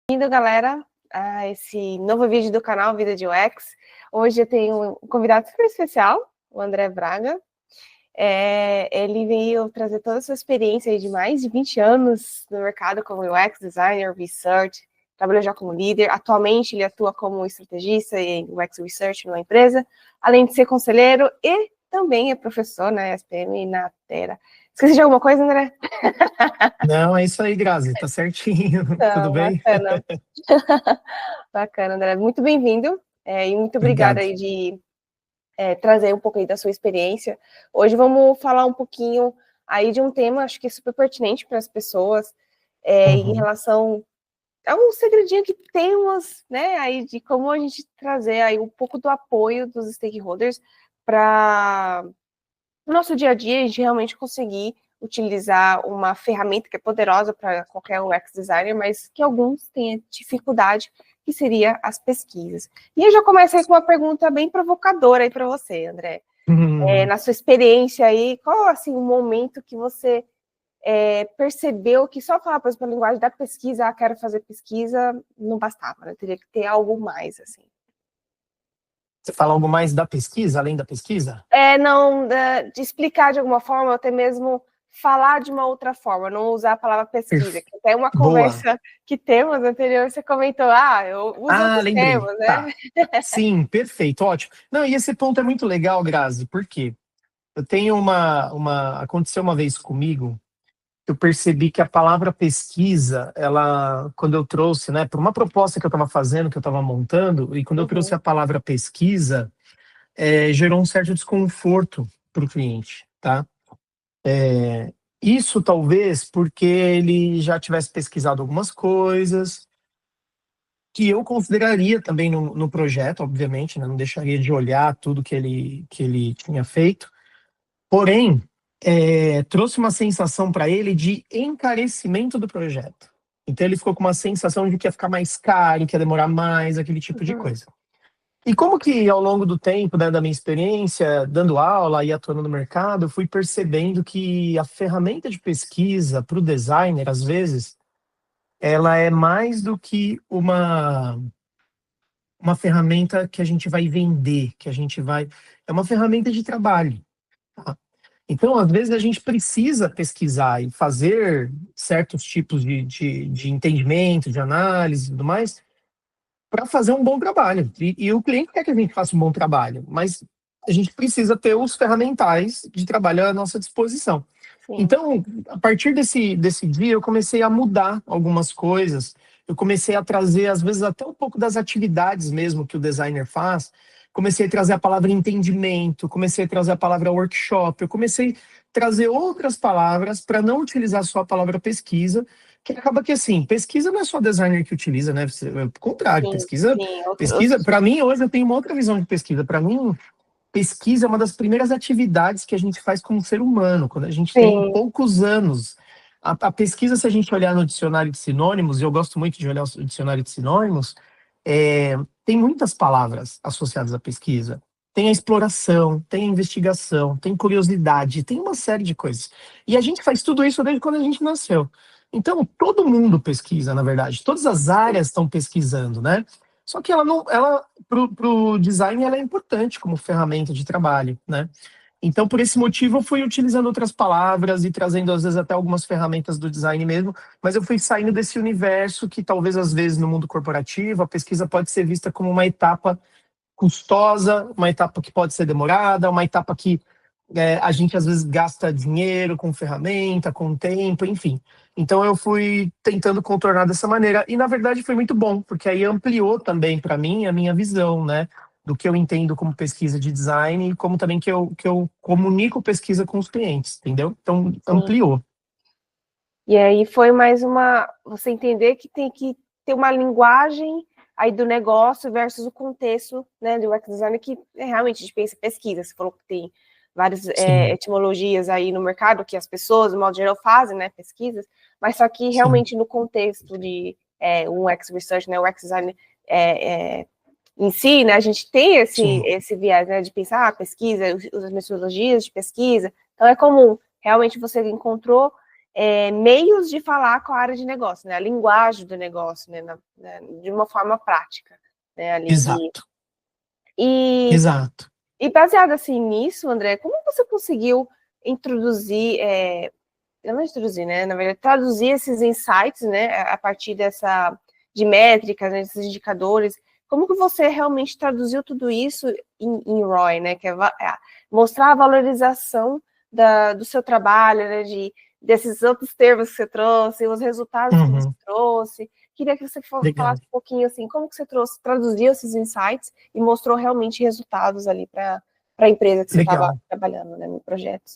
Bem-vindo, galera, a esse novo vídeo do canal Vida de UX. Hoje eu tenho um convidado super especial, o André Braga. Ele veio trazer toda a sua experiência aí de mais de 20 anos no mercado como UX designer, research, trabalhou já como líder. Atualmente ele atua como estrategista em UX research numa empresa, além de ser conselheiro e também é professor na ESPM e na Terra. Esqueci de alguma coisa, André? Não, é isso aí, Grazi, tá certinho. Tudo bem? Bacana. Bacana, André. Muito bem-vindo e muito obrigada Obrigado. aí de trazer um pouco aí da sua experiência. Hoje vamos falar um pouquinho aí de um tema, acho que é super pertinente para as pessoas, em relação a um segredinho que temos, né, aí de como a gente trazer aí um pouco do apoio dos stakeholders para o nosso dia a dia, a gente realmente conseguir utilizar uma ferramenta que é poderosa para qualquer UX designer, mas que alguns têm dificuldade, que seria as pesquisas. E eu já comecei com uma pergunta bem provocadora aí para você, André. Na sua experiência aí, qual assim o momento que você percebeu que só falar, por exemplo, a linguagem da pesquisa, quero fazer pesquisa, não bastava, né? Teria que ter algo mais, assim. Você fala algo mais da pesquisa, além da pesquisa? Não, de explicar de alguma forma, ou até mesmo falar de uma outra forma, não usar a palavra pesquisa, que até uma Boa. conversa que temos anterior, você comentou, eu uso outros Lembrei. termos, né? Tá. Sim, perfeito, ótimo. Não, e esse ponto é muito legal, Grazi, porque eu tenho aconteceu uma vez comigo, eu percebi que a palavra pesquisa, ela, quando eu trouxe, né, para uma proposta que eu estava fazendo, que eu estava montando, e quando eu trouxe a palavra pesquisa, gerou um certo desconforto para o cliente, tá? Isso talvez porque ele já tivesse pesquisado algumas coisas que eu consideraria também no projeto, obviamente, né? Não deixaria de olhar tudo que ele tinha feito. Porém, trouxe uma sensação para ele de encarecimento do projeto. Então ele ficou com uma sensação de que ia ficar mais caro, que ia demorar mais, aquele tipo de coisa. E como que ao longo do tempo, né, da minha experiência, dando aula e atuando no mercado, eu fui percebendo que a ferramenta de pesquisa para o designer, às vezes, ela é mais do que uma ferramenta que a gente vai vender, que a gente vai... É uma ferramenta de trabalho. Tá? Então, às vezes, a gente precisa pesquisar e fazer certos tipos de entendimento, de análise e tudo mais, para fazer um bom trabalho. E o cliente quer que a gente faça um bom trabalho, mas a gente precisa ter os ferramentais de trabalho à nossa disposição. Sim. Então, a partir desse dia, eu comecei a mudar algumas coisas, eu comecei a trazer, às vezes, até um pouco das atividades mesmo que o designer faz, comecei a trazer a palavra entendimento, comecei a trazer a palavra workshop, eu comecei a trazer outras palavras para não utilizar só a palavra pesquisa, que acaba que, assim, pesquisa não é só designer que utiliza, né? Pelo contrário, pesquisa, para mim, hoje eu tenho uma outra visão de pesquisa. Para mim, pesquisa é uma das primeiras atividades que a gente faz como ser humano, quando a gente tem poucos anos. A pesquisa, se a gente olhar no dicionário de sinônimos, e eu gosto muito de olhar o dicionário de sinônimos, tem muitas palavras associadas à pesquisa. Tem a exploração, tem a investigação, tem curiosidade, tem uma série de coisas. E a gente faz tudo isso desde quando a gente nasceu. Então, todo mundo pesquisa, na verdade. Todas as áreas estão pesquisando, né? Só que ela não, pro design, ela é importante como ferramenta de trabalho, né? Então, por esse motivo, eu fui utilizando outras palavras e trazendo, às vezes, até algumas ferramentas do design mesmo, mas eu fui saindo desse universo que, talvez, às vezes, no mundo corporativo, a pesquisa pode ser vista como uma etapa custosa, uma etapa que pode ser demorada, uma etapa que a gente, às vezes, gasta dinheiro com ferramenta, com tempo, enfim. Então, eu fui tentando contornar dessa maneira. E, na verdade, foi muito bom, porque aí ampliou também, para mim, a minha visão, né? Do que eu entendo como pesquisa de design e como também que eu comunico pesquisa com os clientes, entendeu? Então, ampliou. E aí foi mais você entender que tem que ter uma linguagem aí do negócio versus o contexto, né, do UX design, que realmente a gente pensa pesquisa. Você falou que tem várias etimologias aí no mercado, que as pessoas, de modo geral, fazem, né, pesquisas, mas só que realmente no contexto de um UX research, né, o UX design em si, né, a gente tem esse viés, né, de pensar, pesquisa, as metodologias de pesquisa, então é comum, realmente você encontrou meios de falar com a área de negócio, né? A linguagem do negócio, né? De uma forma prática, né? Ali Exato, e, exato. e baseado assim nisso, André, como você conseguiu introduzir, não introduzir, né? Na verdade, traduzir esses insights, né? A partir de métricas, né, desses indicadores. Como que você realmente traduziu tudo isso em ROI, né? Que é mostrar a valorização do seu trabalho, né? Desses outros termos que você trouxe, os resultados que você Uhum, trouxe. Queria que você legal. falasse um pouquinho assim, como que você traduziu esses insights e mostrou realmente resultados ali para a empresa que você estava Legal. trabalhando, né, no projeto.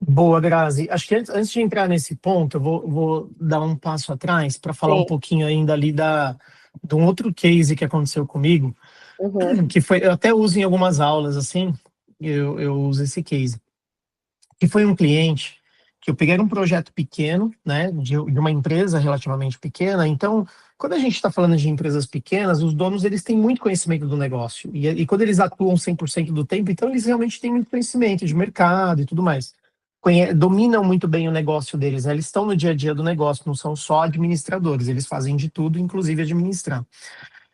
Boa, Grazi. Acho que antes de entrar nesse ponto, eu vou dar um passo atrás para falar um Sim. pouquinho ainda ali de um outro case que aconteceu comigo, Uhum. que foi, eu até uso em algumas aulas, assim, eu uso esse case, que foi um cliente que eu peguei um projeto pequeno, né, de uma empresa relativamente pequena. Então, quando a gente está falando de empresas pequenas, os donos, eles têm muito conhecimento do negócio, e quando eles atuam 100% do tempo, então eles realmente têm muito conhecimento de mercado e tudo mais. Dominam muito bem o negócio deles, né? Eles estão no dia a dia do negócio, não são só administradores, eles fazem de tudo, inclusive administrar.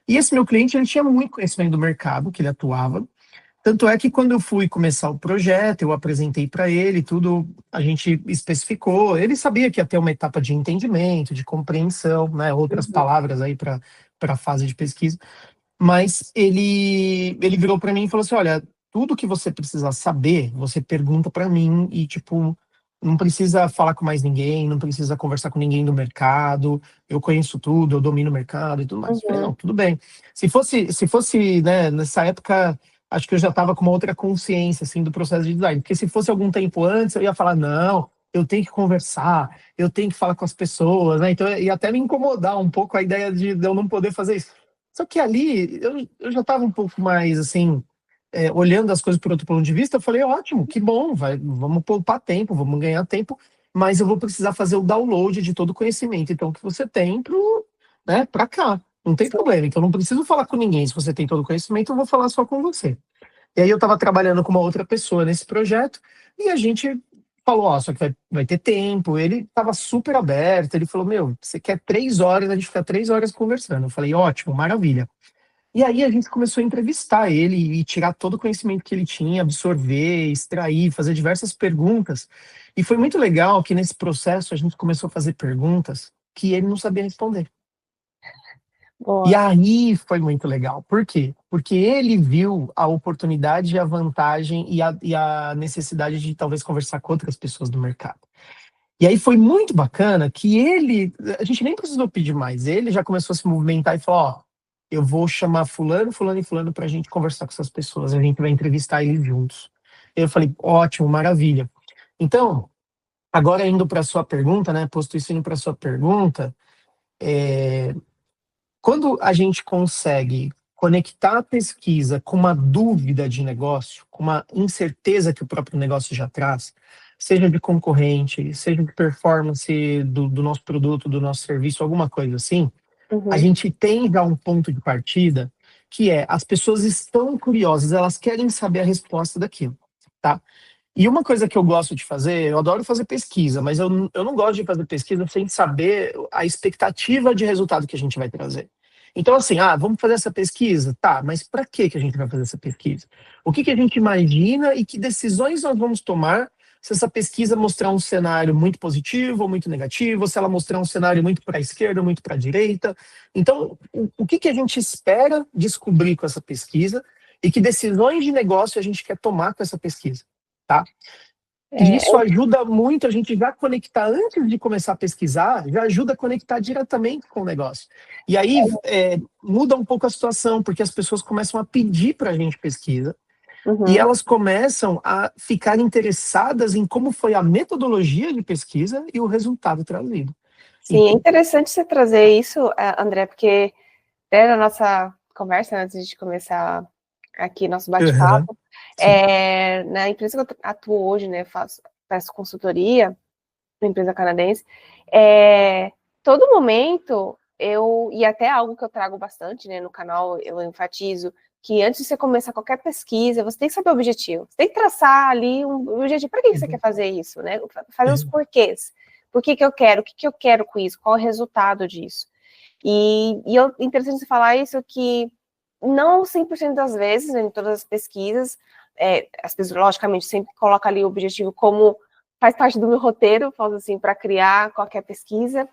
E esse meu cliente, ele tinha muito conhecimento do mercado que ele atuava, tanto é que quando eu fui começar o projeto, eu apresentei para ele tudo, a gente especificou, ele sabia que ia ter uma etapa de entendimento, de compreensão, né, outras Uhum. palavras aí para a fase de pesquisa, mas ele virou para mim e falou assim: olha, tudo que você precisa saber, você pergunta para mim e, tipo, não precisa falar com mais ninguém, não precisa conversar com ninguém do mercado, eu conheço tudo, eu domino o mercado e tudo mais. Eu falei, Uhum. não, tudo bem. Se fosse, né, nessa época, acho que eu já estava com uma outra consciência, assim, do processo de design, porque se fosse algum tempo antes, eu ia falar, não, eu tenho que conversar, eu tenho que falar com as pessoas, né, então ia até me incomodar um pouco a ideia de eu não poder fazer isso. Só que ali eu já estava um pouco mais assim, olhando as coisas por outro ponto de vista. Eu falei, ótimo, que bom, vamos poupar tempo, vamos ganhar tempo, mas eu vou precisar fazer o download de todo o conhecimento, então, que você tem para cá. Não tem Sim. problema, então não preciso falar com ninguém. Se você tem todo o conhecimento, eu vou falar só com você. E aí eu estava trabalhando com uma outra pessoa nesse projeto e a gente falou, ó, só que vai ter tempo. Ele estava super aberto, ele falou, meu, você quer 3 horas, a gente fica 3 horas conversando. Eu falei, ótimo, maravilha. E aí a gente começou a entrevistar ele e tirar todo o conhecimento que ele tinha, absorver, extrair, fazer diversas perguntas. E foi muito legal que nesse processo a gente começou a fazer perguntas que ele não sabia responder. E Boa. aí foi muito legal. Por quê? Porque ele viu a oportunidade, a vantagem e a necessidade de talvez conversar com outras pessoas do mercado. E aí foi muito bacana que a gente nem precisou pedir mais, ele já começou a se movimentar e falou, ó, eu vou chamar fulano, fulano e fulano para a gente conversar com essas pessoas, a gente vai entrevistar eles juntos. Eu falei, ótimo, maravilha. Então, agora indo para a sua pergunta, né, posto isso indo para a sua pergunta, quando a gente consegue conectar a pesquisa com uma dúvida de negócio, com uma incerteza que o próprio negócio já traz, seja de concorrente, seja de performance do nosso produto, do nosso serviço, alguma coisa assim, a Uhum. gente tem já um ponto de partida que é as pessoas estão curiosas, elas querem saber a resposta daquilo, tá? E uma coisa que eu gosto de fazer, eu adoro fazer pesquisa, mas eu não gosto de fazer pesquisa sem saber a expectativa de resultado que a gente vai trazer. Então, assim, vamos fazer essa pesquisa? Tá, mas para que a gente vai fazer essa pesquisa? O que a gente imagina e que decisões nós vamos tomar se essa pesquisa mostrar um cenário muito positivo ou muito negativo, ou se ela mostrar um cenário muito para a esquerda ou muito para a direita? Então, o que a gente espera descobrir com essa pesquisa e que decisões de negócio a gente quer tomar com essa pesquisa? Tá? E É, isso ajuda muito a gente já conectar antes de começar a pesquisar, já ajuda a conectar diretamente com o negócio. E aí muda um pouco a situação, porque as pessoas começam a pedir para a gente pesquisa e uhum. elas começam a ficar interessadas em como foi a metodologia de pesquisa e o resultado trazido. Sim, é Então, interessante você trazer isso, André, porque até na nossa conversa, né, antes de começar aqui nosso uhum, bate-papo, sim, na empresa que eu atuo hoje, né, faço consultoria, uma empresa canadense, todo momento e até algo que eu trago bastante, né, no canal, eu enfatizo que antes de você começar qualquer pesquisa, você tem que saber o objetivo, você tem que traçar ali um objetivo, para que você quer uhum, fazer isso, né, fazer os uhum, porquês. Por que que eu quero? O que que eu quero com isso? Qual é o resultado disso? É interessante você falar isso que não 100% das vezes, né, em todas as pesquisas, as pessoas, logicamente, sempre colocam ali o objetivo como faz parte do meu roteiro, falo assim, para criar qualquer pesquisa,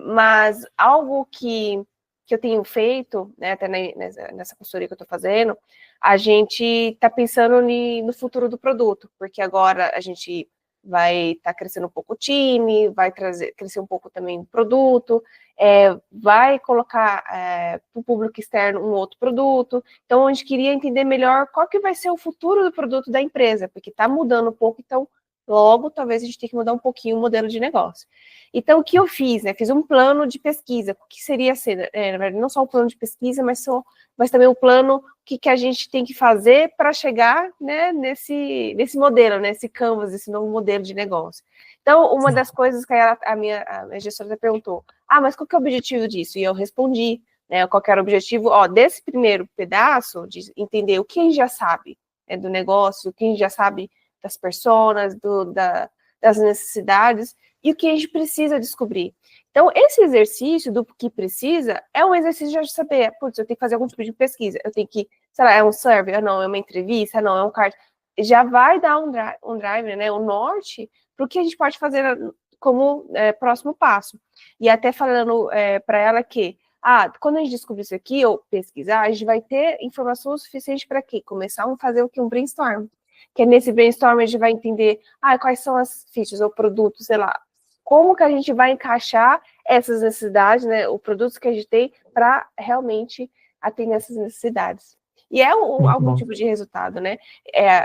mas algo que eu tenho feito, né, até nessa consultoria que eu estou fazendo, a gente está pensando no futuro do produto, porque agora a gente vai estar crescendo um pouco o time, vai crescer um pouco também o produto, vai colocar para o público externo um outro produto. Então, a gente queria entender melhor qual que vai ser o futuro do produto da empresa, porque está mudando um pouco, então logo talvez a gente tenha que mudar um pouquinho o modelo de negócio. Então, o que eu fiz, né? Fiz um plano de pesquisa, o que seria ser, na verdade, não só o plano de pesquisa, mas também o plano, o que a gente tem que fazer para chegar, né, nesse modelo, nesse canvas, esse novo modelo de negócio. Então, uma das coisas que a minha gestora perguntou, mas qual que é o objetivo disso? E eu respondi, né, qual que era o objetivo, desse primeiro pedaço, de entender o que a gente já sabe, né, do negócio, o que a gente já sabe das pessoas, das necessidades, e o que a gente precisa descobrir. Então, esse exercício do que precisa é um exercício de saber, putz, eu tenho que fazer algum tipo de pesquisa, eu tenho que, sei lá, é um survey, não, é uma entrevista, não, é um card. Já vai dar um drive, né, um norte, para o que a gente pode fazer como próximo passo. E até falando para ela que, quando a gente descobrir isso aqui, ou pesquisar, a gente vai ter informação suficiente para quê? Começar a fazer um brainstorm. Que é nesse brainstorm a gente vai entender quais são as features ou produtos, sei lá, como que a gente vai encaixar essas necessidades, né, os produtos que a gente tem para realmente atender essas necessidades. E algum tipo de resultado, né?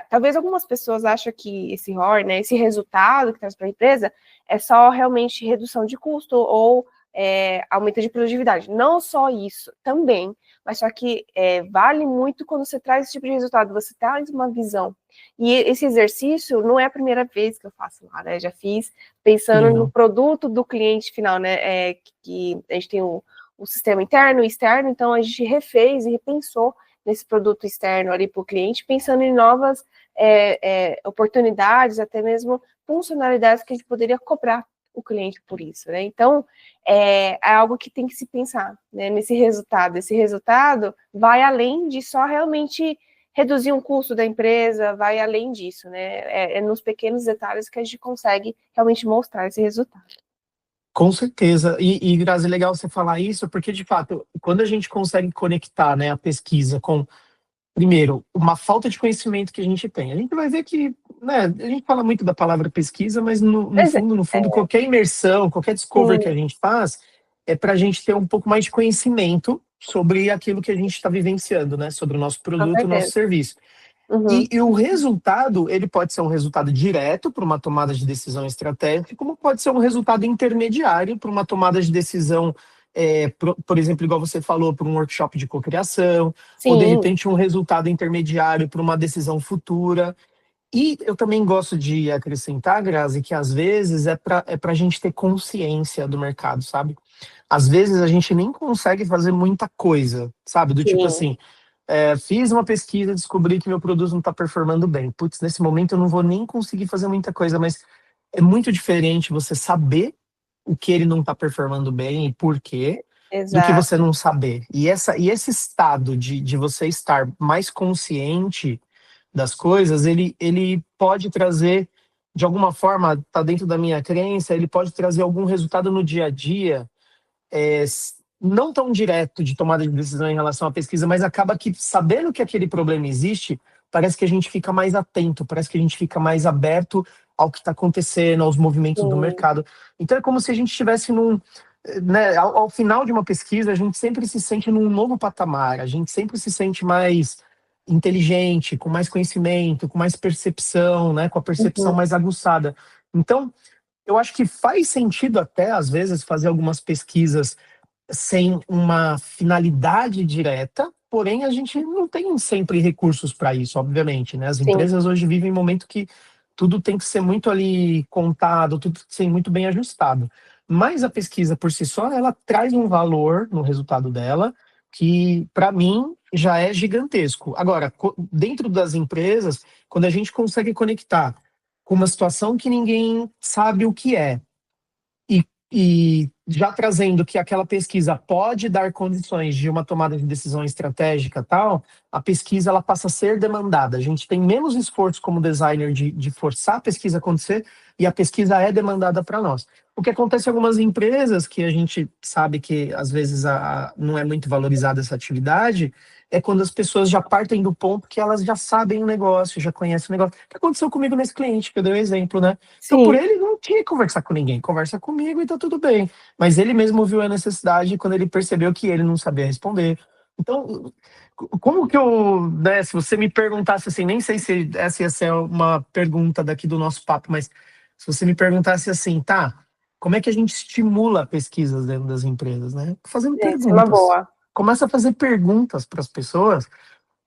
Talvez algumas pessoas acham que esse ROI, né, esse resultado que traz para a empresa é só realmente redução de custo ou aumento de produtividade. Não só isso, também, mas só que vale muito quando você traz esse tipo de resultado, você traz uma visão. E esse exercício não é a primeira vez que eu faço lá, né? Já fiz pensando no produto do cliente final, né? Que a gente tem o sistema interno e externo, então a gente refez e repensou nesse produto externo ali para o cliente, pensando em novas oportunidades, até mesmo funcionalidades que a gente poderia cobrar o cliente por isso, né? Então, é algo que tem que se pensar, né, nesse resultado. Esse resultado vai além de só realmente reduzir um custo da empresa, vai além disso, né? É nos pequenos detalhes que a gente consegue realmente mostrar esse resultado. Com certeza. E Grazi, é legal você falar isso, porque, de fato, quando a gente consegue conectar, né, a pesquisa com, primeiro, uma falta de conhecimento que a gente tem, a gente vai ver que, né, a gente fala muito da palavra pesquisa, mas no fundo, qualquer imersão, qualquer discovery que a gente faz, é para a gente ter um pouco mais de conhecimento sobre aquilo que a gente está vivenciando, né, sobre o nosso produto, o nosso serviço. Uhum. E o resultado, ele pode ser um resultado direto para uma tomada de decisão estratégica, como pode ser um resultado intermediário para uma tomada de decisão, por exemplo, igual você falou, para um workshop de cocriação, ou de repente um resultado intermediário para uma decisão futura. E eu também gosto de acrescentar, Grazi, que às vezes é para a gente ter consciência do mercado, sabe? Às vezes a gente nem consegue fazer muita coisa, sabe? Do tipo assim, fiz uma pesquisa, descobri que meu produto não está performando bem. Putz, nesse momento eu não vou nem conseguir fazer muita coisa, mas é muito diferente você saber o que ele não está performando bem e por quê, do que você não saber. E esse estado de você estar mais consciente das coisas, ele pode trazer, de alguma forma, está dentro da minha crença, ele pode trazer algum resultado no dia a dia, não tão direto de tomada de decisão em relação à pesquisa, mas acaba que, sabendo que aquele problema existe, parece que a gente fica mais atento, parece que a gente fica mais aberto ao que está acontecendo, aos movimentos do mercado. Então é como se a gente estivesse né, ao final de uma pesquisa, a gente sempre se sente num novo patamar, a gente sempre se sente mais inteligente, com mais conhecimento, com mais percepção, né, com a percepção mais aguçada. Então, eu acho que faz sentido até, às vezes, fazer algumas pesquisas sem uma finalidade direta, porém a gente não tem sempre recursos para isso, obviamente, né? As empresas hoje vivem um momento que tudo tem que ser muito ali contado, tudo tem que ser muito bem ajustado. Mas a pesquisa por si só, ela traz um valor no resultado dela que, para mim, já é gigantesco. Agora, dentro das empresas, quando a gente consegue conectar com uma situação que ninguém sabe o que é. E já trazendo que aquela pesquisa pode dar condições de uma tomada de decisão estratégica tal, a pesquisa ela passa a ser demandada. A gente tem menos esforço como designer de forçar a pesquisa a acontecer e a pesquisa é demandada para nós. O que acontece em algumas empresas, que a gente sabe que às vezes não é muito valorizada essa atividade, é quando as pessoas já partem do ponto que elas já sabem o negócio, já conhecem o negócio. O que aconteceu comigo nesse cliente, que eu dei o exemplo, né? Então, por Sim, ele, não tinha que conversar com ninguém. Conversa comigo e tá tudo bem. Mas ele mesmo viu a necessidade quando ele percebeu que ele não sabia responder. Então, como que eu, né, se você me perguntasse assim, nem sei se essa ia ser uma pergunta daqui do nosso papo, mas se você me perguntasse assim, tá, como é que a gente estimula pesquisas dentro das empresas, né? Fazendo isso é uma perguntas. boa. Começa a fazer perguntas para as pessoas,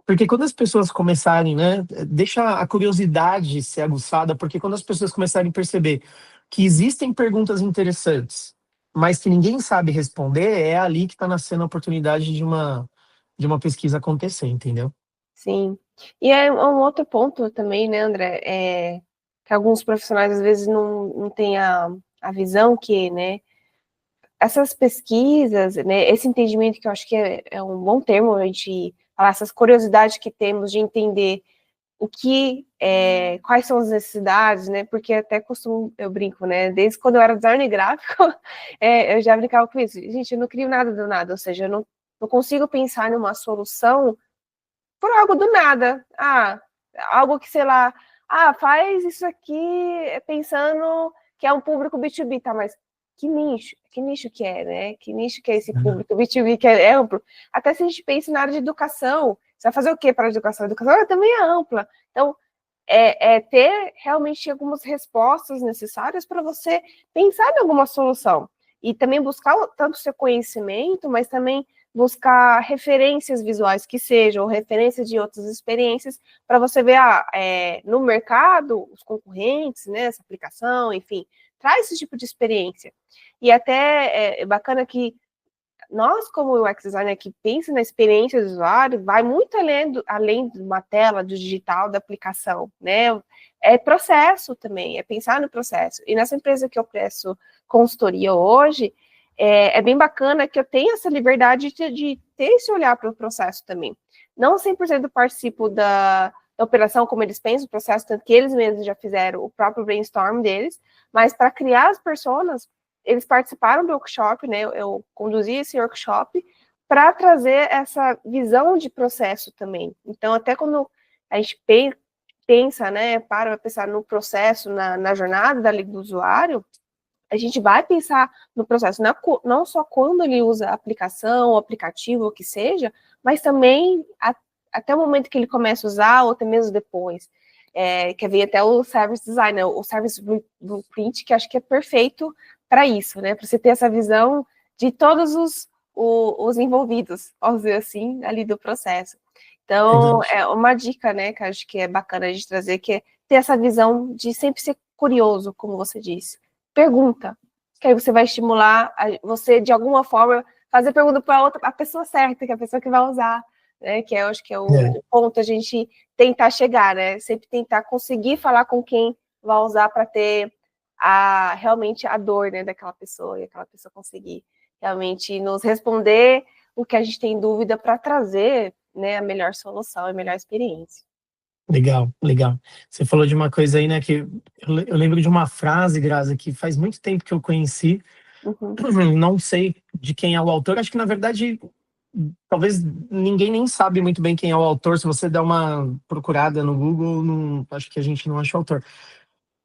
porque quando as pessoas começarem, né, deixa a curiosidade ser aguçada, porque quando as pessoas começarem a perceber que existem perguntas interessantes, mas que ninguém sabe responder, é ali que está nascendo a oportunidade de uma pesquisa acontecer, entendeu? Sim. E é um outro ponto também, né, André? Que alguns profissionais às vezes não têm a visão que, né, essas pesquisas, né, esse entendimento que eu acho que é um bom termo a gente falar, essas curiosidades que temos de entender o que, quais são as necessidades, né? Porque até costumo, eu brinco, né? Desde quando eu era designer gráfico, eu já brincava com isso. Gente, eu não crio nada do nada, ou seja, eu não consigo pensar numa solução por algo do nada. Algo que, sei lá, faz isso aqui pensando que é um público B2B, tá? Mas que nicho que é, né? Que nicho que é esse público B2B que é amplo? Até se a gente pensa na área de educação, você vai fazer o que para a educação? A educação também é ampla. Então, ter realmente algumas respostas necessárias para você pensar em alguma solução. E também buscar tanto o seu conhecimento, mas também buscar referências visuais que sejam, referências de outras experiências, para você ver no mercado, os concorrentes, né, essa aplicação, enfim, traz esse tipo de experiência. E até é bacana que nós, como UX designer que pensa na experiência do usuário, vai muito além de uma tela, do digital, da aplicação, né? É processo também, é pensar no processo. E nessa empresa que eu presto consultoria hoje, é bem bacana que eu tenha essa liberdade de ter esse olhar para o processo também. Não 100% participo da operação como eles pensam, o processo, tanto que eles mesmos já fizeram o próprio brainstorm deles, mas para criar as personas, eles participaram do workshop, né? Eu conduzi esse workshop para trazer essa visão de processo também. Então, até quando a gente pensa, né, para pensar no processo, na jornada do usuário, a gente vai pensar no processo, não só quando ele usa a aplicação, o aplicativo, o que seja, mas também até o momento que ele começa a usar, ou até mesmo depois. Que vem até o Service Design, né, o Service Blueprint, que acho que é perfeito para isso, né? Para você ter essa visão de todos os envolvidos, vamos dizer assim, ali do processo. Então, Verdade. é uma dica, né, que acho que é bacana a gente trazer, que é ter essa visão de sempre ser curioso, como você disse. Pergunta, que aí você vai estimular você, de alguma forma, fazer pergunta para a pessoa certa, que é a pessoa que vai usar, né, que eu acho que é É, o ponto a gente tentar chegar, né, sempre tentar conseguir falar com quem vai usar para ter realmente a dor, né, daquela pessoa, e aquela pessoa conseguir realmente nos responder o que a gente tem dúvida para trazer, né, a melhor solução e a melhor experiência. legal, legal. Você falou de uma coisa aí, né, que eu lembro de uma frase, Grazi, que faz muito tempo que eu conheci, Uhum. não sei de quem é o autor, acho que na verdade talvez ninguém nem sabe muito bem quem é o autor. Se você der uma procurada no Google, não, acho que a gente não acha o autor.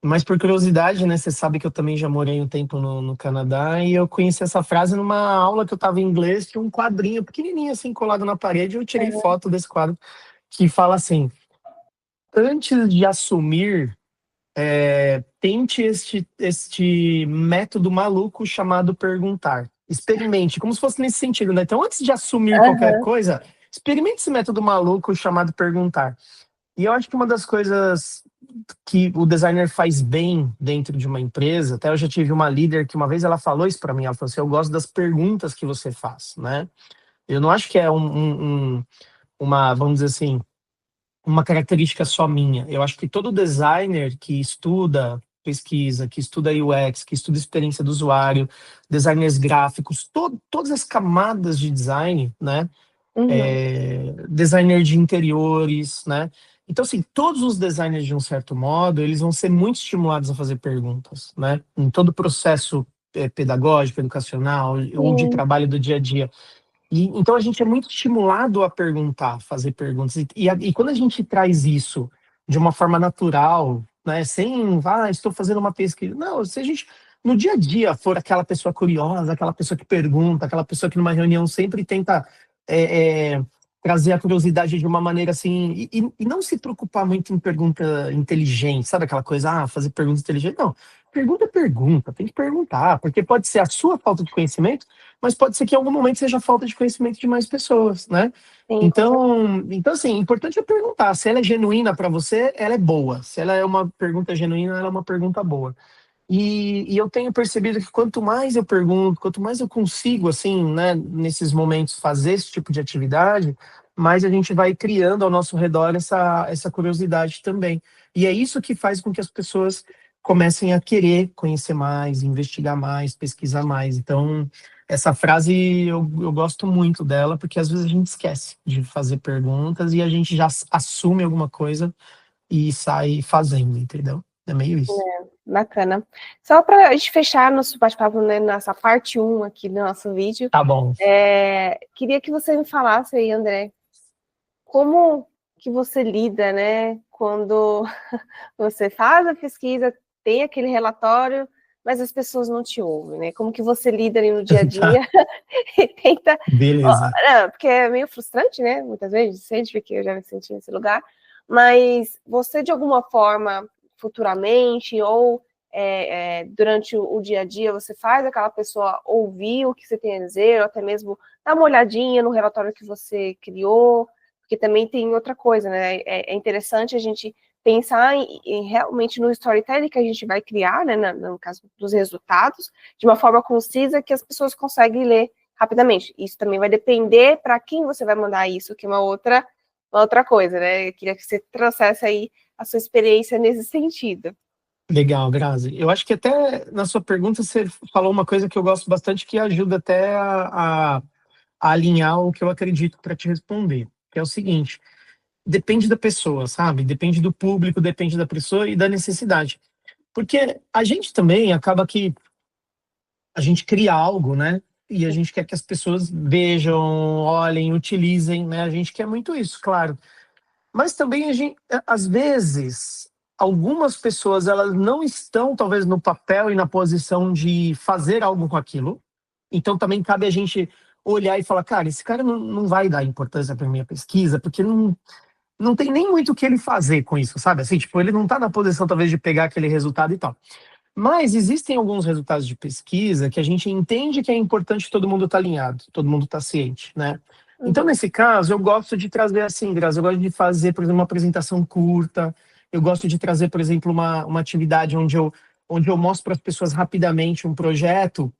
Mas por curiosidade, né? Você sabe que eu também já morei um tempo no Canadá e eu conheci essa frase numa aula que eu estava em inglês, tinha um quadrinho pequenininho assim colado na parede, e eu tirei foto desse quadro que fala assim: antes de assumir, tente este método maluco chamado perguntar. Experimente, como se fosse nesse sentido, né? Então, antes de assumir qualquer Uhum. coisa, experimente esse método maluco chamado perguntar. E eu acho que uma das coisas que o designer faz bem dentro de uma empresa, até eu já tive uma líder que uma vez ela falou isso para mim, ela falou assim: eu gosto das perguntas que você faz, né? Eu não acho que é uma, vamos dizer assim, uma característica só minha. Eu acho que todo designer que estuda pesquisa, que estuda UX, que estuda experiência do usuário, designers gráficos, todas as camadas de design, né? Uhum. Designer de interiores, né? Então, assim, todos os designers, de um certo modo, eles vão ser muito estimulados a fazer perguntas, né? Em todo o processo pedagógico, educacional ou de Sim, trabalho do dia a dia. E, então a gente é muito estimulado a perguntar, fazer perguntas. E quando a gente traz isso de uma forma natural, né, sem, estou fazendo uma pesquisa. Não, se a gente, no dia a dia, for aquela pessoa curiosa, aquela pessoa que pergunta, aquela pessoa que numa reunião sempre tenta é, é, trazer a curiosidade de uma maneira assim, e não se preocupar muito em pergunta inteligente, sabe aquela coisa, fazer perguntas inteligentes. Não, pergunta é pergunta, tem que perguntar, porque pode ser a sua falta de conhecimento, mas pode ser que em algum momento seja falta de conhecimento de mais pessoas, né? sim, com certeza. Então assim, o importante é perguntar. Se ela é genuína para você, ela é boa. Se ela é uma pergunta genuína, ela é uma pergunta boa. E eu tenho percebido que quanto mais eu pergunto, quanto mais eu consigo, assim, né, nesses momentos, fazer esse tipo de atividade, mais a gente vai criando ao nosso redor essa curiosidade também. E é isso que faz com que as pessoas comecem a querer conhecer mais, investigar mais, pesquisar mais. Então, essa frase eu gosto muito dela, porque às vezes a gente esquece de fazer perguntas e a gente já assume alguma coisa e sai fazendo, entendeu? É meio isso. Bacana. Só para a gente fechar nosso bate-papo, né, nessa parte um aqui do nosso vídeo, Tá bom. queria que você me falasse aí, André, como que você lida, né, quando você faz a pesquisa, tem aquele relatório, mas as pessoas não te ouvem, né? Como que você lida ali no dia a dia Tá, e tenta... beleza. Não, porque é meio frustrante, né? Muitas vezes, sente, porque eu já me senti nesse lugar, mas você, de alguma forma, futuramente, ou durante o dia a dia, você faz aquela pessoa ouvir o que você tem a dizer, ou até mesmo dar uma olhadinha no relatório que você criou, porque também tem outra coisa, né? É interessante a gente pensar realmente no storytelling que a gente vai criar, né, no caso dos resultados, de uma forma concisa que as pessoas conseguem ler rapidamente. Isso também vai depender para quem você vai mandar isso, que é uma outra coisa, né? Eu queria que você trouxesse aí a sua experiência nesse sentido. Legal, Grazi. Eu acho que até na sua pergunta você falou uma coisa que eu gosto bastante, que ajuda até a alinhar o que eu acredito para te responder, que é o seguinte: depende da pessoa, sabe? Depende do público, depende da pessoa e da necessidade. Porque a gente também acaba que a gente cria algo, né? E a gente quer que as pessoas vejam, olhem, utilizem, né? A gente quer muito isso, claro. Mas também a gente, às vezes, algumas pessoas elas não estão talvez no papel e na posição de fazer algo com aquilo. Então também cabe a gente olhar e falar, cara, esse cara não vai dar importância para minha pesquisa, porque não tem nem muito o que ele fazer com isso, sabe? Assim, tipo, ele não está na posição talvez de pegar aquele resultado e tal. Mas existem alguns resultados de pesquisa que a gente entende que é importante todo mundo estar alinhado, todo mundo estar ciente, né? Então, Uhum. nesse caso, eu gosto de trazer assim, Grazi, eu gosto de fazer, por exemplo, uma apresentação curta, eu gosto de trazer, por exemplo, uma atividade onde eu mostro para as pessoas rapidamente um projeto,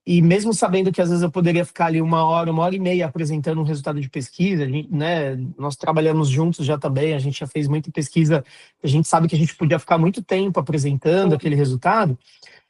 e mesmo sabendo que às vezes eu poderia ficar ali uma hora e meia apresentando um resultado de pesquisa, a gente, né, nós trabalhamos juntos já também, a gente já fez muita pesquisa, a gente sabe que a gente podia ficar muito tempo apresentando Sim, aquele resultado,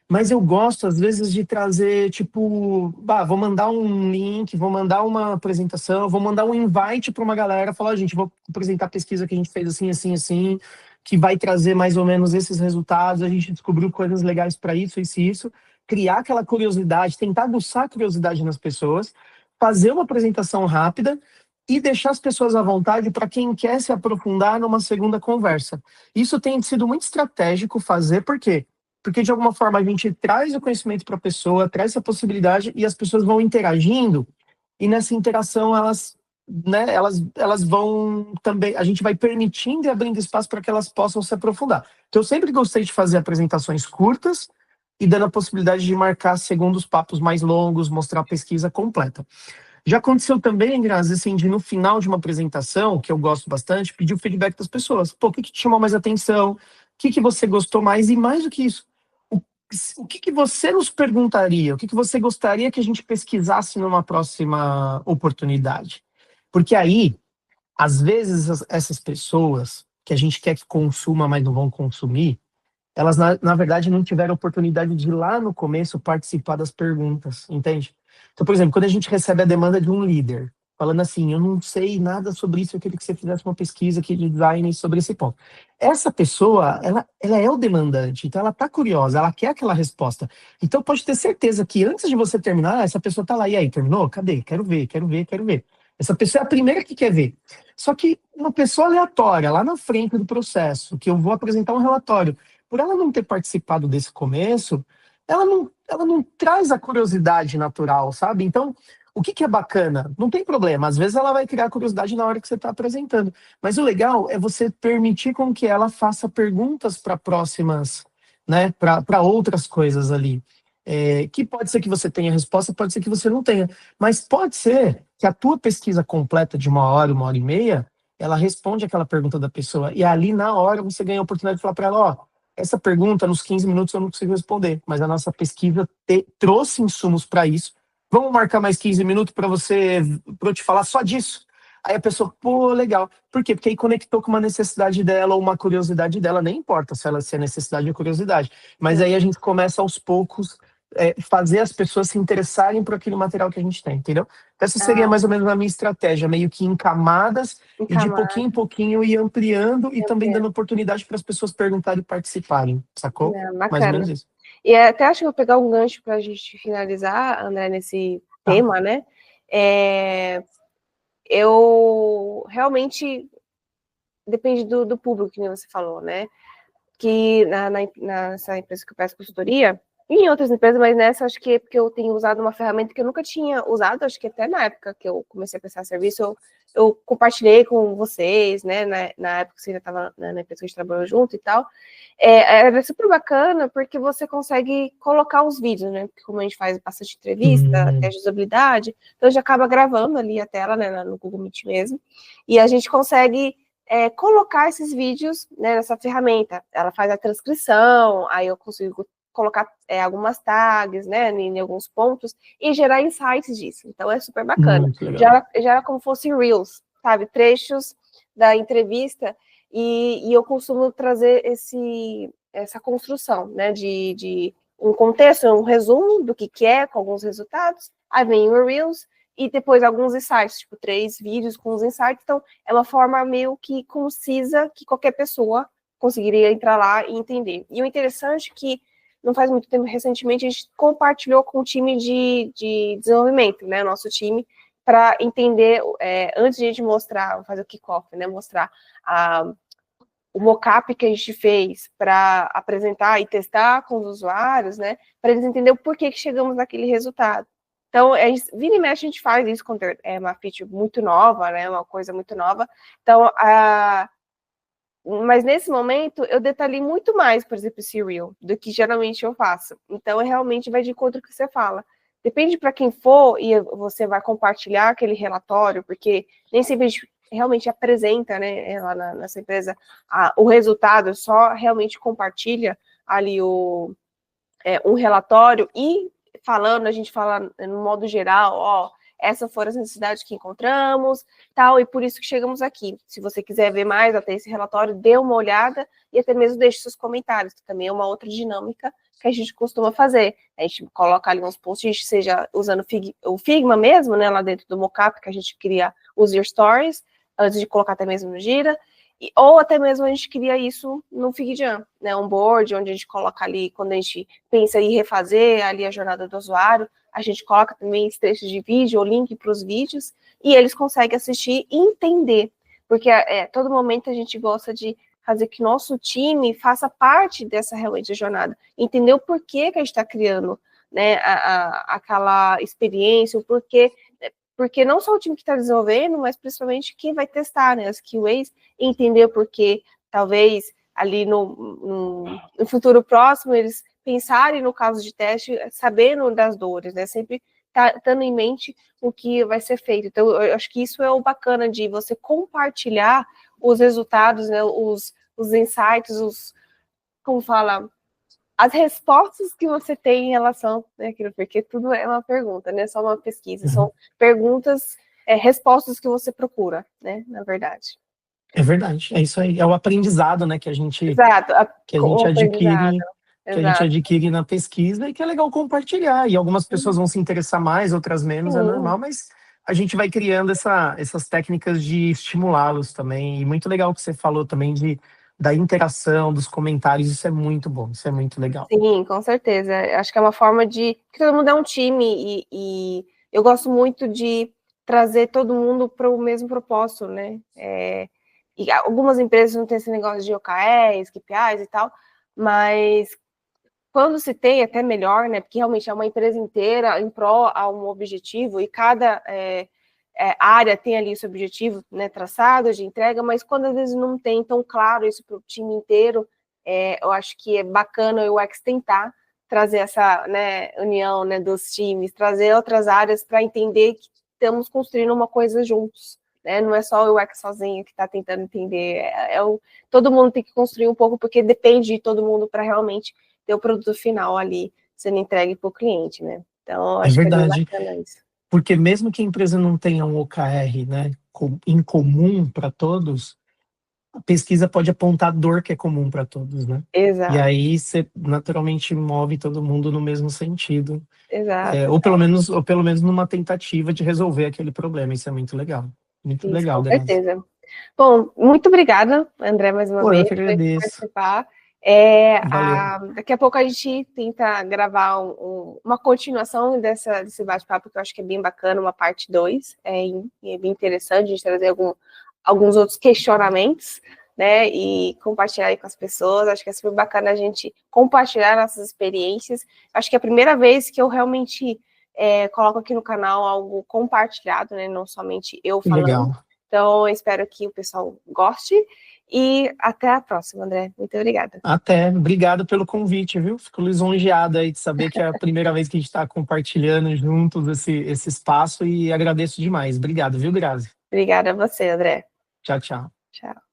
mas eu gosto às vezes de trazer, tipo, vou mandar um link, vou mandar uma apresentação, vou mandar um invite para uma galera, falar, gente, vou apresentar a pesquisa que a gente fez assim, assim, assim, que vai trazer mais ou menos esses resultados, a gente descobriu coisas legais para isso e isso, criar aquela curiosidade, tentar aguçar a curiosidade nas pessoas, fazer uma apresentação rápida e deixar as pessoas à vontade para quem quer se aprofundar numa segunda conversa. Isso tem sido muito estratégico fazer, por quê? Porque de alguma forma a gente traz o conhecimento para a pessoa, traz essa possibilidade e as pessoas vão interagindo, e nessa interação elas, né, elas vão também, a gente vai permitindo e abrindo espaço para que elas possam se aprofundar. Então eu sempre gostei de fazer apresentações curtas e dando a possibilidade de marcar segundos papos mais longos, mostrar a pesquisa completa. Já aconteceu também, Grazi, assim, de no final de uma apresentação, que eu gosto bastante, pedir o feedback das pessoas. Pô, o que te chamou mais atenção? O que você gostou mais? E mais do que isso, o, o que você nos perguntaria? O que você gostaria que a gente pesquisasse numa próxima oportunidade? Porque aí Às vezes, essas pessoas que a gente quer que consuma, mas não vão consumir, elas, na verdade, não tiveram oportunidade de, lá no começo, participar das perguntas, entende? Então, por exemplo, quando a gente recebe a demanda de um líder, falando assim, eu não sei nada sobre isso, eu queria que você fizesse uma pesquisa aqui de design sobre esse ponto. Essa pessoa, ela é o demandante, então ela está curiosa, ela quer aquela resposta. Então, pode ter certeza que antes de você terminar, essa pessoa está lá, e aí, terminou? Cadê? Quero ver, quero ver, quero ver. Essa pessoa é a primeira que quer ver. Só que uma pessoa aleatória, lá na frente do processo, que eu vou apresentar um relatório, por ela não ter participado desse começo, ela não traz a curiosidade natural, sabe? Então, o que é bacana? Não tem problema, às vezes ela vai criar curiosidade na hora que você está apresentando, mas o legal é você permitir com que ela faça perguntas para próximas, né, para outras coisas ali. Que pode ser que você tenha resposta, pode ser que você não tenha, mas pode ser que a tua pesquisa completa de uma hora e meia, ela responde aquela pergunta da pessoa, e ali na hora você ganha a oportunidade de falar para ela, ó, essa pergunta, nos 15 minutos, eu não consigo responder, mas a nossa pesquisa trouxe insumos para isso. Vamos marcar mais 15 minutos para eu te falar só disso? Aí a pessoa, pô, legal. Por quê? Porque aí conectou com uma necessidade dela ou uma curiosidade dela, nem importa se é necessidade ou curiosidade. Mas aí a gente começa aos poucos fazer as pessoas se interessarem por aquele material que a gente tem, entendeu? Essa seria mais ou menos a minha estratégia, meio que em camadas, e de pouquinho em pouquinho ir ampliando e também dando oportunidade para as pessoas perguntarem e participarem, sacou? Mais ou menos isso. E até acho que eu vou pegar um gancho para a gente finalizar, André, nesse tema, né? Eu realmente depende do público, que você falou, né? Que nessa empresa que eu peço consultoria, e em outras empresas, mas nessa acho que é porque eu tenho usado uma ferramenta que eu nunca tinha usado, acho que até na época que eu comecei a prestar serviço, eu compartilhei com vocês, né, na época que você já estava na empresa que a gente trabalhou junto e tal, era super bacana porque você consegue colocar os vídeos, né, porque como a gente faz bastante entrevista, teste de usabilidade, então a gente acaba gravando ali a tela, né, no Google Meet mesmo, e a gente consegue colocar esses vídeos, né, nessa ferramenta. Ela faz a transcrição, aí eu consigo colocar algumas tags, né, em alguns pontos, e gerar insights disso. Então, é super bacana. Já era como fosse Reels, sabe? Trechos da entrevista, e eu costumo trazer essa construção, né, de um contexto, um resumo do que é, com alguns resultados, aí vem o Reels, e depois alguns insights, tipo 3 vídeos com os insights. Então, é uma forma meio que concisa que qualquer pessoa conseguiria entrar lá e entender. E o interessante é que, não faz muito tempo, recentemente, a gente compartilhou com o time de desenvolvimento, né, nosso time, para entender, antes de a gente mostrar, fazer o kickoff, né, mostrar o mockup que a gente fez para apresentar e testar com os usuários, né, para eles entenderem o porquê que chegamos naquele resultado. Então, vira e mexe, a gente faz isso quando é uma feature muito nova, né, uma coisa muito nova. Então, mas nesse momento, eu detalhei muito mais, por exemplo, esse Reel, do que geralmente eu faço. Então, realmente vai de encontro com o que você fala. Depende para quem for, e você vai compartilhar aquele relatório, porque nem sempre a gente realmente apresenta, né, lá nessa empresa, o resultado, só realmente compartilha ali um relatório, e falando, a gente fala no modo geral, ó, essas foram as necessidades que encontramos, tal, e por isso que chegamos aqui. Se você quiser ver mais até esse relatório, dê uma olhada e até mesmo deixe seus comentários, que também é uma outra dinâmica que a gente costuma fazer. A gente coloca ali uns posts, seja usando o Figma mesmo, né, lá dentro do mockup, que a gente cria os Your Stories, antes de colocar até mesmo no Gira, ou até mesmo a gente cria isso no FigJam, né, um board, onde a gente coloca ali, quando a gente pensa em refazer ali a jornada do usuário, a gente coloca também esse trecho de vídeo, ou link para os vídeos, e eles conseguem assistir e entender, porque todo momento a gente gosta de fazer que nosso time faça parte dessa realmente jornada, entender o porquê que a gente está criando, né, aquela experiência, o porquê, porque não só o time que está desenvolvendo, mas principalmente quem vai testar, né, as QAs, entender porque talvez ali no futuro próximo eles pensarem no caso de teste, sabendo das dores, né, sempre tendo em mente o que vai ser feito. Então, eu acho que isso é o bacana de você compartilhar os resultados, né, os insights, como fala, as respostas que você tem em relação àquilo, porque tudo é uma pergunta, não é só uma pesquisa, são perguntas respostas que você procura, né, na verdade. É verdade, é isso aí. É o aprendizado, né, Exato, que a o gente aprendizado, adquire, exato. na pesquisa e que é legal compartilhar. E algumas pessoas vão se interessar mais, outras menos, é Sim, normal, mas a gente vai criando essas técnicas de estimulá-los também. E muito legal o que você falou também da interação, dos comentários, isso é muito bom, isso é muito legal. sim, com certeza. Acho que é uma forma de. Porque todo mundo é um time e eu gosto muito de trazer todo mundo para o mesmo propósito, né? E algumas empresas não têm esse negócio de OKRs, KPIs e tal, mas quando se tem, é até melhor, né? Porque realmente é uma empresa inteira em prol a um objetivo e cada área tem ali esse objetivo, né, traçado de entrega, mas quando às vezes não tem tão claro isso para o time inteiro, eu acho que é bacana o UX tentar trazer essa, né, união, né, dos times, trazer outras áreas para entender que estamos construindo uma coisa juntos. Né? Não é só o UX sozinho que está tentando entender, todo mundo tem que construir um pouco, porque depende de todo mundo para realmente ter o produto final ali sendo entregue para o cliente, né? Então, É acho que é bem verdade, bacana isso. porque mesmo que a empresa não tenha um OKR, né, em comum para todos, a pesquisa pode apontar dor que é comum para todos, né? E Exato, aí você naturalmente move todo mundo no mesmo sentido, exato, ou pelo menos numa tentativa de resolver aquele problema. Isso é muito isso, legal, com Grazi. certeza. Bom, muito obrigada, André, mais uma Pô, eu vez, que por agradeço. participar. Valeu. Daqui a pouco a gente tenta gravar uma continuação desse bate-papo, que eu acho que é bem bacana, uma parte 2, é bem interessante a gente trazer alguns outros questionamentos, né, e compartilhar aí com as pessoas. Acho que é super bacana a gente compartilhar nossas experiências. Acho que é a primeira vez que eu realmente coloco aqui no canal algo compartilhado, né, não somente eu Que falando. legal. Então, eu espero que o pessoal goste e até a próxima, André. Muito obrigada. Até. Obrigado pelo convite, viu? Fico lisonjeado aí de saber que é a primeira vez que a gente está compartilhando juntos esse espaço e agradeço demais. Obrigado, viu, Grazi? Obrigada a você, André. Tchau, tchau. Tchau.